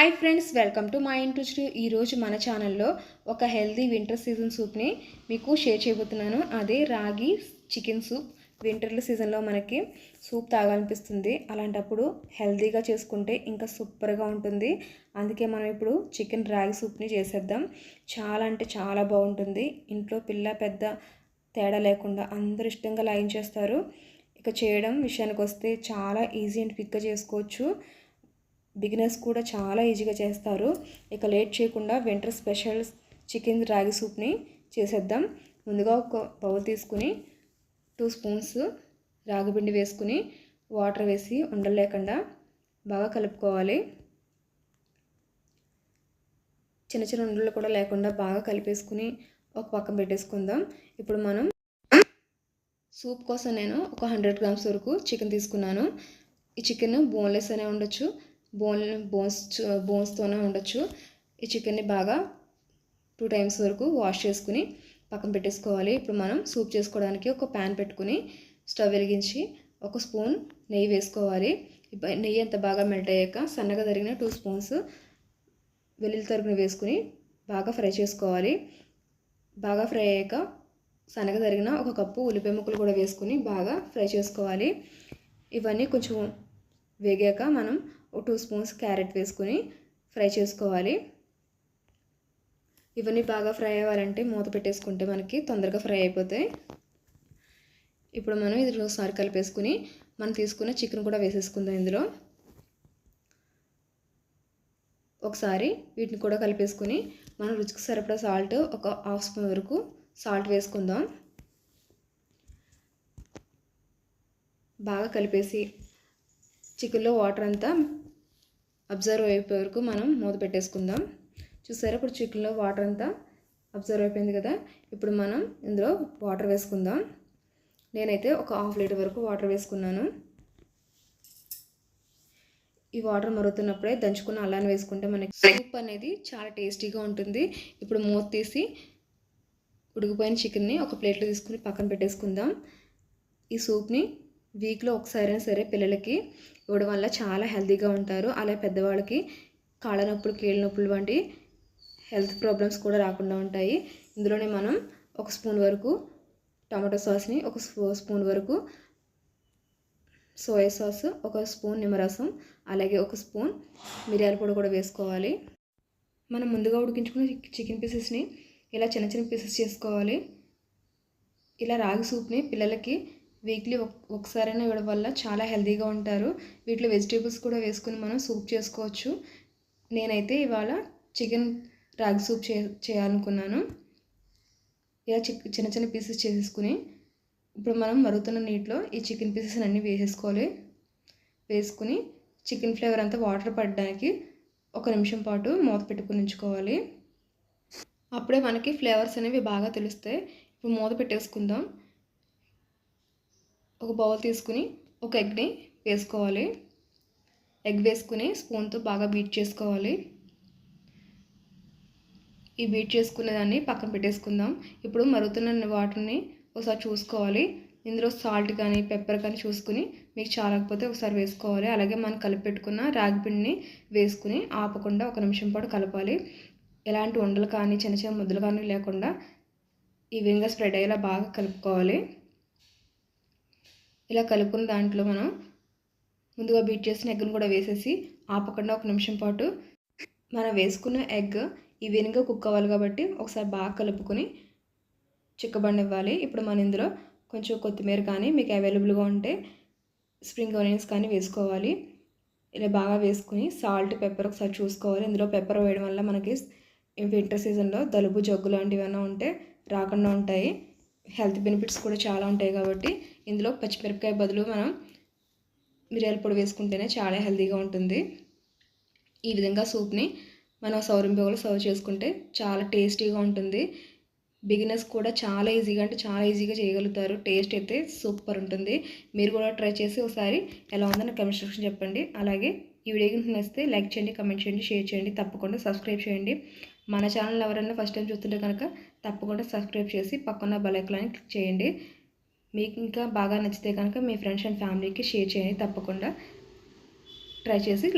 Hi friends, welcome to my interest. ఈరోజు మన ఛానల్లో ఒక హెల్దీ వింటర్ సీజన్ సూప్ని మీకు షేర్ చేయబోతున్నాను. అదే రాగి చికెన్ సూప్. వింటర్ సీజన్లో మనకి సూప్ తాగాలనిపిస్తుంది. అలాంటప్పుడు హెల్దీగా చేసుకుంటే ఇంకా సూపర్గా ఉంటుంది. అందుకే మనం ఇప్పుడు చికెన్ రాగి సూప్ని చేసేద్దాం. చాలా అంటే చాలా బాగుంటుంది. ఇంట్లో పిల్ల పెద్ద తేడా లేకుండా అందరూ ఇష్టంగా లాగించేస్తారు. ఇక చేయడం విషయానికి వస్తే చాలా ఈజీ అండ్ క్విక్గా చేసుకోవచ్చు. బిగినర్స్ కూడా చాలా ఈజీగా చేస్తారు. ఇక లేట్ చేయకుండా వింటర్ స్పెషల్ చికెన్ రాగి సూప్ని చేసేద్దాం. ముందుగా ఒక బౌల్ తీసుకుని 2 స్పూన్స్ రాగి పిండి వేసుకుని వాటర్ వేసి ఉండలు లేకుండా బాగా కలుపుకోవాలి. చిన్న చిన్న ఉండలు కూడా లేకుండా బాగా కలిపేసుకుని ఒక పక్కన పెట్టేసుకుందాం. ఇప్పుడు మనం సూప్ కోసం నేను ఒక 100 గ్రామ్స్ వరకు చికెన్ తీసుకున్నాను. ఈ చికెన్ బోన్లెస్ అనే ఉండొచ్చు, బోన్స్తోనే ఉండొచ్చు. ఈ చికెన్ని బాగా 2 టైమ్స్ వరకు వాష్ చేసుకుని పక్కన పెట్టేసుకోవాలి. ఇప్పుడు మనం సూప్ చేసుకోవడానికి ఒక ప్యాన్ పెట్టుకుని స్టవ్ వెలిగించి 1 స్పూన్ నెయ్యి వేసుకోవాలి. నెయ్యి అంత బాగా మెల్ట్ అయ్యాక సన్నగా తరిగిన 2 స్పూన్స్ వెల్లుల్లి తరుగుని వేసుకుని బాగా ఫ్రై చేసుకోవాలి. బాగా ఫ్రై అయ్యాక సన్నగా తరిగిన 1 కప్పు ఉల్లిపాయ ముక్కలు కూడా వేసుకుని బాగా ఫ్రై చేసుకోవాలి. ఇవన్నీ కొంచెం వేగాక మనం 2 స్పూన్స్ క్యారెట్ వేసుకుని ఫ్రై చేసుకోవాలి. ఇవన్నీ బాగా ఫ్రై అవ్వాలంటే మూత పెట్టేసుకుంటే మనకి తొందరగా ఫ్రై అయిపోతాయి. ఇప్పుడు మనం ఇది ఒకసారి కలిపేసుకుని మనం తీసుకున్న చికెన్ కూడా వేసేసుకుందాం. ఇందులో ఒకసారి వీటిని కూడా కలిపేసుకుని మనం రుచికి సరిపడా సాల్ట్ ఒక 1/2 స్పూన్ వరకు సాల్ట్ వేసుకుందాం. బాగా కలిపేసి చికెన్లో వాటర్ అంతా అబ్జర్వ్ అయిపోయే వరకు మనం మూత పెట్టేసుకుందాం. చూసారా, ఇప్పుడు చికెన్లో వాటర్ అంతా అబ్జర్వ్ అయిపోయింది కదా. ఇప్పుడు మనం ఇందులో వాటర్ వేసుకుందాం. నేనైతే ఒక 1/2 లీటర్ వరకు వాటర్ వేసుకున్నాను. ఈ వాటర్ మరుగుతున్నప్పుడే దంచుకున్న అల్లాన్ని వేసుకుంటే మనకి సూప్ అనేది చాలా టేస్టీగా ఉంటుంది. ఇప్పుడు మూత తీసి ఉడికిపోయిన చికెన్ని ఒక ప్లేట్లో తీసుకుని పక్కన పెట్టేసుకుందాం. ఈ సూప్ని వీక్లో ఒకసారైనా సరే పిల్లలకి ఇవ్వడం వల్ల చాలా హెల్తీగా ఉంటారు. అలాగే పెద్దవాళ్ళకి కాళ్ళ నొప్పులు, కీళ్ళ నొప్పులు వంటి హెల్త్ ప్రాబ్లమ్స్ కూడా రాకుండా ఉంటాయి. ఇందులోనే మనం 1 స్పూన్ వరకు టమాటో సాస్ని, 1 స్పూన్ వరకు సోయా సాస్, 1 స్పూన్ నిమ్మరసం, అలాగే 1 స్పూన్ మిరియాల పొడి కూడా వేసుకోవాలి. మనం ముందుగా ఉడికించుకున్న చికెన్ పీసెస్ని ఇలా చిన్న చిన్న పీసెస్ చేసుకోవాలి. ఇలా రాగి సూప్ని పిల్లలకి వీక్లీ ఒకసారైనా ఇవ్వడం వల్ల చాలా హెల్తీగా ఉంటారు. వీటిలో వెజిటేబుల్స్ కూడా వేసుకుని మనం సూప్ చేసుకోవచ్చు. నేనైతే ఇవాళ చికెన్ రాగి సూప్ చేయాలనుకున్నాను. ఇలా చిన్న చిన్న పీసెస్ చేసేసుకుని ఇప్పుడు మనం మరుగుతున్న నీటిలో ఈ చికెన్ పీసెస్ అన్నీ వేసేసుకోవాలి. వేసుకుని చికెన్ ఫ్లేవర్ అంతా వాటర్ పడడానికి 1 నిమిషం పాటు మూత పెట్టుకుని ఉంచుకోవాలి. అప్పుడే మనకి ఫ్లేవర్స్ అనేవి బాగా తెలుస్తాయి. ఇప్పుడు మూత పెట్టేసుకుందాం. ఒక బౌల్ తీసుకుని ఒక ఎగ్ని వేసుకోవాలి. ఎగ్ వేసుకుని స్పూన్తో బాగా బీట్ చేసుకోవాలి. ఈ బీట్ చేసుకునే దాన్ని పక్కన పెట్టేసుకుందాం. ఇప్పుడు మరుగుతున్న వాటర్ని ఒకసారి చూసుకోవాలి. ఇందులో సాల్ట్ కానీ పెప్పర్ కానీ చూసుకుని మీకు చాలకపోతే ఒకసారి వేసుకోవాలి. అలాగే మనం కలిపి పెట్టుకున్న రాగి పిండిని వేసుకుని ఆపకుండా 1 నిమిషం పాటు కలపాలి. ఎలాంటి ఉండలు కానీ చిన్న చిన్న ముద్దలు కానీ లేకుండా ఈవెన్గా స్ప్రెడ్ అయ్యేలా బాగా కలుపుకోవాలి. ఇలా కలుపుకున్న దాంట్లో మనం ముందుగా బీట్ చేసిన ఎగ్ను కూడా వేసేసి ఆపకుండా 1 నిమిషం పాటు మనం వేసుకున్న ఎగ్ ఈవెన్గా కుక్ అవ్వాలి కాబట్టి ఒకసారి బాగా కలుపుకొని చిక్కబడివ్వాలి. ఇప్పుడు మనం ఇందులో కొంచెం కొత్తిమీర కానీ మీకు అవైలబుల్గా ఉంటే స్ప్రింగ్ ఆనియన్స్ కానీ వేసుకోవాలి. ఇలా బాగా వేసుకుని సాల్ట్ పెప్పర్ ఒకసారి చూసుకోవాలి. ఇందులో పెప్పర్ వేయడం వల్ల మనకి వింటర్ సీజన్లో జలుబు, జగ్గు లాంటివి ఏమైనా ఉంటే రాకుండా ఉంటాయి. హెల్త్ బెనిఫిట్స్ కూడా చాలా ఉంటాయి కాబట్టి ఇందులో పచ్చిమిరపకాయ బదులు మనం మిరియాల పొడి వేసుకుంటేనే చాలా హెల్తీగా ఉంటుంది. ఈ విధంగా సూప్ని మనం సౌరింబోలో సర్వ్ చేసుకుంటే చాలా టేస్టీగా ఉంటుంది. బిగినర్స్ కూడా చాలా ఈజీగా అంటే చాలా ఈజీగా చేయగలుగుతారు. టేస్ట్ అయితే సూపర్ ఉంటుంది. మీరు కూడా ట్రై చేసి ఒకసారి ఎలా ఉందో నాకు కమెంట్ సెక్షన్ చెప్పండి. అలాగే ఈ వీడియో నచ్చితే లైక్ చేయండి, కమెంట్ చేయండి, షేర్ చేయండి, తప్పకుండా సబ్స్క్రైబ్ చేయండి. మన ఛానల్ ఎవరైనా ఫస్ట్ టైం చూస్తుంటే కనుక తప్పకుండా సబ్స్క్రైబ్ చేసి పక్కన బెల్ ఐకాన్ని క్లిక్ చేయండి. మీకు ఇంకా బాగా నచ్చితే కనుక మీ ఫ్రెండ్స్ అండ్ ఫ్యామిలీకి షేర్ చేయండి. తప్పకుండా ట్రై చేసి